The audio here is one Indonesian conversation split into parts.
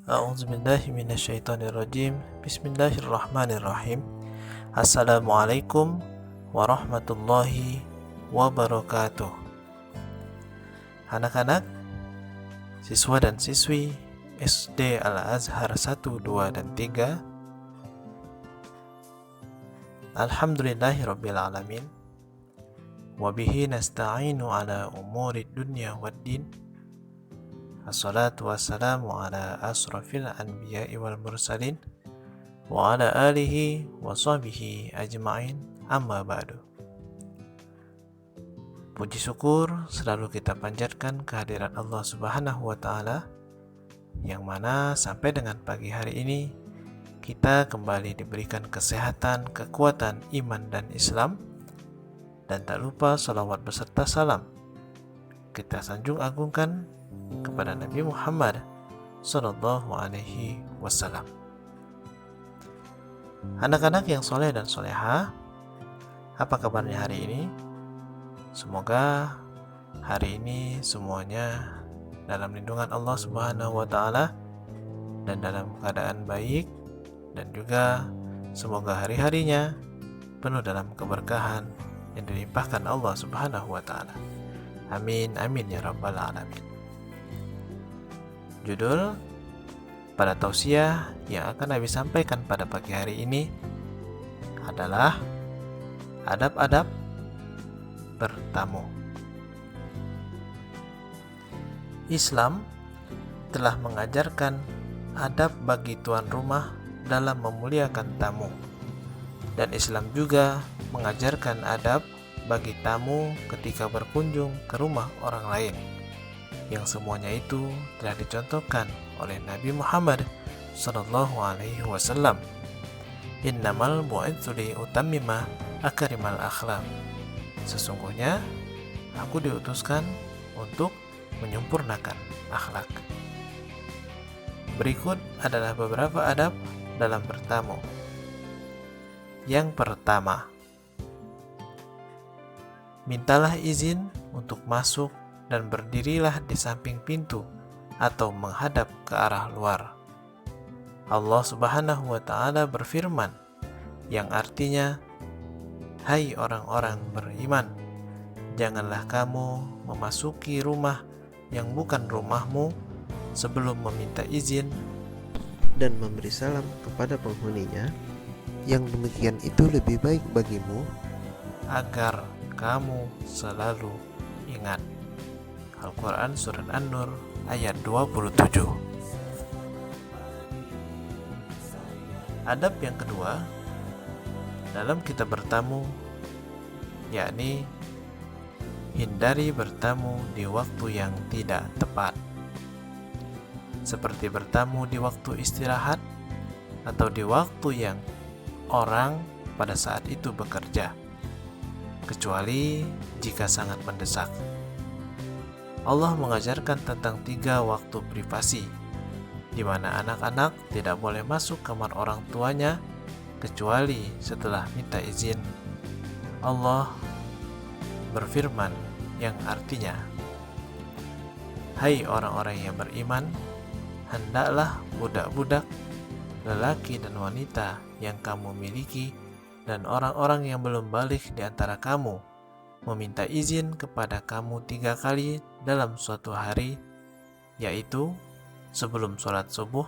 A'udzubillahi minasyaitonirrajim. Bismillahirrahmanirrahim. Assalamualaikum warahmatullahi wabarakatuh. Anak-anak, siswa dan siswi SD Al-Azhar 1, 2, dan 3, Alhamdulillahirabbil alamin. Wabihi nasta'inu ala umuri dunya waddin. Assalatu wassalamu ala asrafil anbiya'i wal mursalin wa ala alihi wa sahbihi ajma'in, amma ba'du. Puji syukur selalu kita panjatkan kehadiran Allah Subhanahu wa ta'ala, yang mana sampai dengan pagi hari ini kita kembali diberikan kesehatan, kekuatan iman dan Islam, dan tak lupa salawat beserta salam kita sanjung agungkan kepada Nabi Muhammad Sallallahu Alaihi Wasallam. Anak-anak yang soleh dan soleha, apa kabarnya hari ini? Semoga hari ini semuanya dalam lindungan Allah Subhanahu wa ta'ala dan dalam keadaan baik, dan juga semoga hari-harinya penuh dalam keberkahan yang dilimpahkan Allah Subhanahu wa ta'ala. Amin, amin ya rabbal alamin. Judul pada tausiah yang akan Nabi sampaikan pada pagi hari ini adalah adab-adab bertamu. Islam telah mengajarkan adab bagi tuan rumah dalam memuliakan tamu, dan Islam juga mengajarkan adab bagi tamu ketika berkunjung ke rumah orang lain, yang semuanya itu telah dicontohkan oleh Nabi Muhammad Sallallahu Alaihi Wasallam. Innamal bu'itsu li utammima akrimal akhlaq. Sesungguhnya aku diutuskan untuk menyempurnakan akhlak. Berikut adalah beberapa adab dalam bertamu. Yang pertama, mintalah izin untuk masuk dan berdirilah di samping pintu atau menghadap ke arah luar. Allah Subhanahu wa ta'ala berfirman, yang artinya, hai orang-orang beriman, janganlah kamu memasuki rumah yang bukan rumahmu sebelum meminta izin dan memberi salam kepada penghuninya. Yang demikian itu lebih baik bagimu agar kamu selalu ingat. Al-Quran Surat An-Nur ayat 27. Adab yang kedua dalam kita bertamu, yakni hindari bertamu di waktu yang tidak tepat, seperti bertamu di waktu istirahat atau di waktu yang orang pada saat itu bekerja, kecuali jika sangat mendesak. Allah mengajarkan tentang 3 waktu privasi, di mana anak-anak tidak boleh masuk kamar orang tuanya kecuali setelah minta izin. Allah berfirman yang artinya, hai orang-orang yang beriman, hendaklah budak-budak, lelaki dan wanita yang kamu miliki, dan orang-orang yang belum balik di antara kamu meminta izin kepada kamu 3 kali dalam suatu hari, yaitu sebelum sholat subuh,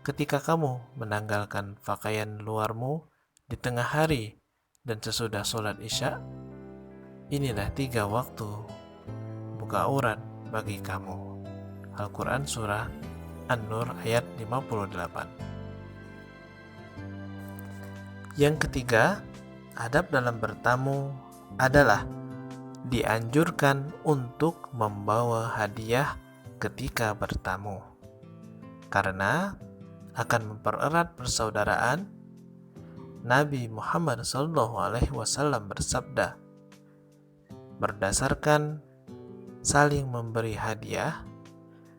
ketika kamu menanggalkan pakaian luarmu di tengah hari, dan sesudah sholat isya. Inilah 3 waktu buka aurat bagi kamu. Al-Quran Surah An-Nur ayat 58. Yang ketiga, adab dalam bertamu adalah dianjurkan untuk membawa hadiah ketika bertamu, karena akan mempererat persaudaraan. Nabi Muhammad SAW bersabda, berdasarkan saling memberi hadiah,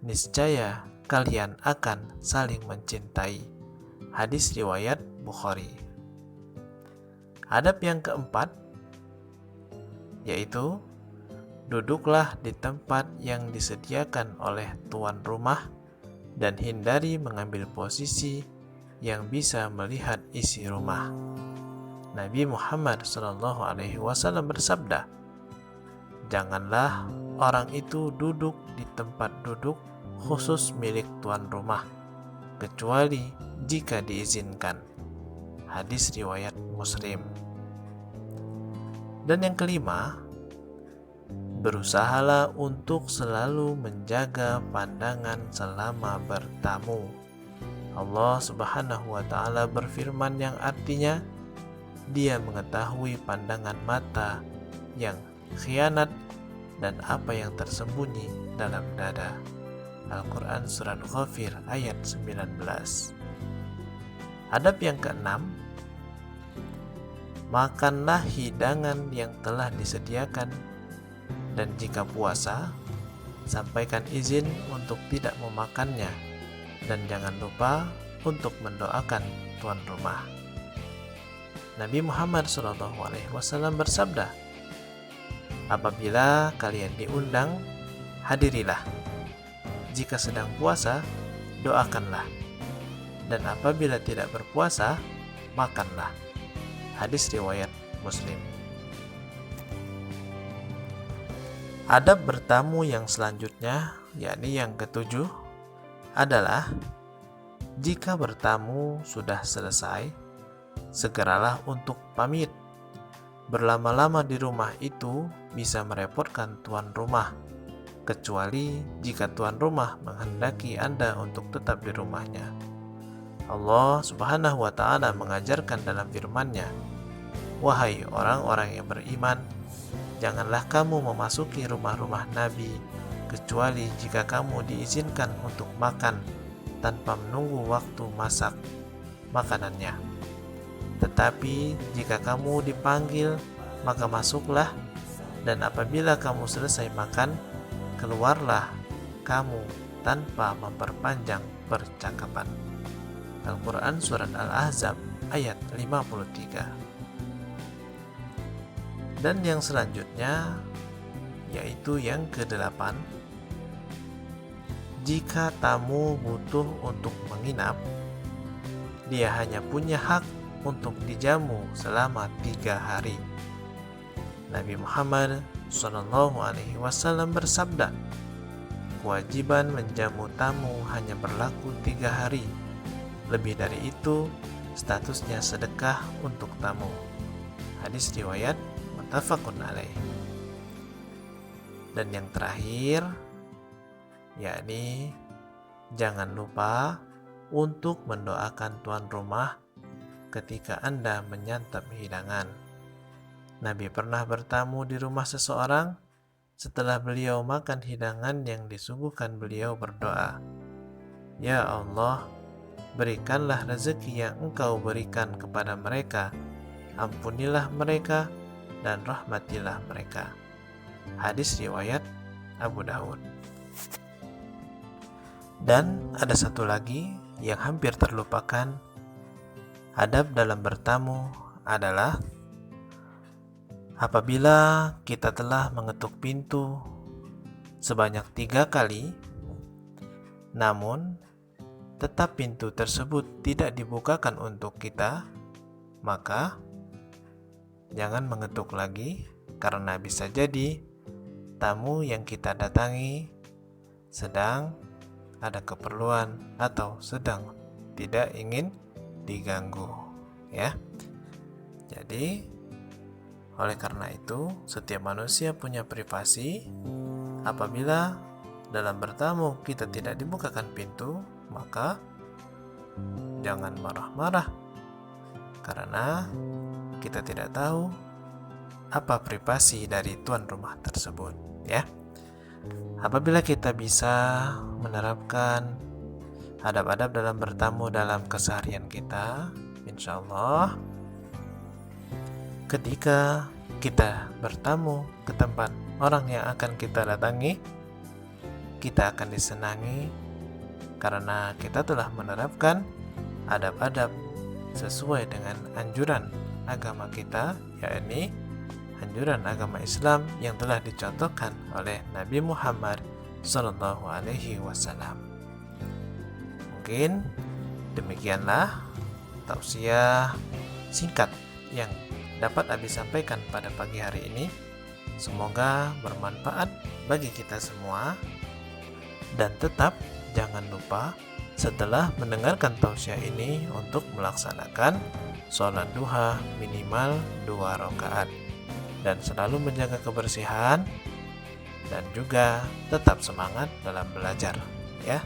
niscaya kalian akan saling mencintai. Hadis riwayat Bukhari. Adab yang keempat yaitu duduklah di tempat yang disediakan oleh tuan rumah dan hindari mengambil posisi yang bisa melihat isi rumah. Nabi Muhammad SAW bersabda, "Janganlah orang itu duduk di tempat duduk khusus milik tuan rumah, kecuali jika diizinkan." Hadis riwayat Muslim. Dan yang kelima, berusahalah untuk selalu menjaga pandangan selama bertamu. Allah Subhanahu wa Ta'ala berfirman yang artinya, Dia mengetahui pandangan mata yang khianat dan apa yang tersembunyi dalam dada. Al-Quran Surat Ghafir ayat 19. Adab yang keenam, makanlah hidangan yang telah disediakan, dan jika puasa, sampaikan izin untuk tidak memakannya, dan jangan lupa untuk mendoakan tuan rumah. Nabi Muhammad SAW bersabda, "Apabila kalian diundang, hadirilah. Jika sedang puasa, doakanlah. Dan apabila tidak berpuasa, makanlah." Hadis riwayat Muslim. Adab bertamu yang selanjutnya, yakni yang ketujuh, adalah jika bertamu sudah selesai, segeralah untuk pamit. Berlama-lama di rumah itu bisa merepotkan tuan rumah, kecuali jika tuan rumah menghendaki Anda untuk tetap di rumahnya. Allah Subhanahu wa Ta'ala mengajarkan dalam firman-Nya, "Wahai orang-orang yang beriman, janganlah kamu memasuki rumah-rumah Nabi kecuali jika kamu diizinkan untuk makan tanpa menunggu waktu masak makanannya. Tetapi jika kamu dipanggil, maka masuklah, dan apabila kamu selesai makan, keluarlah kamu tanpa memperpanjang percakapan." Al-Quran Surat Al-Ahzab ayat 53. Dan yang selanjutnya, yaitu yang ke-8, jika tamu butuh untuk menginap, dia hanya punya hak untuk dijamu selama 3 hari. Nabi Muhammad SAW bersabda, "Kewajiban menjamu tamu hanya berlaku 3 hari. Lebih dari itu, statusnya sedekah untuk tamu." Hadis riwayat muttafaqun alaih. Dan yang terakhir, yakni jangan lupa untuk mendoakan tuan rumah ketika Anda menyantap hidangan. Nabi pernah bertamu di rumah seseorang. Setelah beliau makan hidangan yang disuguhkan, beliau berdoa, "Ya Allah, berikanlah rezeki yang Engkau berikan kepada mereka, ampunilah mereka, dan rahmatilah mereka." Hadis riwayat Abu Dawud. Dan ada satu lagi yang hampir terlupakan. Adab dalam bertamu adalah apabila kita telah mengetuk pintu sebanyak 3 kali, namun tetap pintu tersebut tidak dibukakan untuk kita, maka jangan mengetuk lagi, karena bisa jadi tamu yang kita datangi sedang ada keperluan atau sedang tidak ingin diganggu, ya. Jadi oleh karena itu, setiap manusia punya privasi. Apabila dalam bertamu kita tidak dibukakan pintu, maka jangan marah-marah, karena kita tidak tahu apa privasi dari tuan rumah tersebut, ya. Apabila kita bisa menerapkan adab-adab dalam bertamu dalam keseharian kita, insya Allah ketika kita bertamu ke tempat orang yang akan kita datangi, kita akan disenangi karena kita telah menerapkan adab-adab sesuai dengan anjuran agama kita, yakni anjuran agama Islam yang telah dicontohkan oleh Nabi Muhammad SAW. Mungkin demikianlah tausiah singkat yang dapat Abi sampaikan pada pagi hari ini. Semoga bermanfaat bagi kita semua. Dan tetap jangan lupa setelah mendengarkan tausiah ini untuk melaksanakan sholat duha minimal 2 rakaat dan selalu menjaga kebersihan dan juga tetap semangat dalam belajar, ya.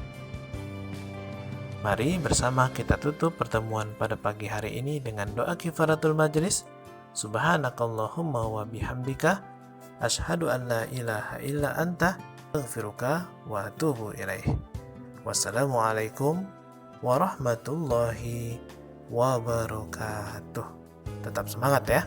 Mari bersama kita tutup pertemuan pada pagi hari ini dengan doa kifaratul majlis. Subhanakallahumma wa bihamdika asyhadu an la ilaha illa anta astaghfiruka wa atubu ilaih. Wassalamualaikum warahmatullahi wabarakatuh. Tetap semangat ya.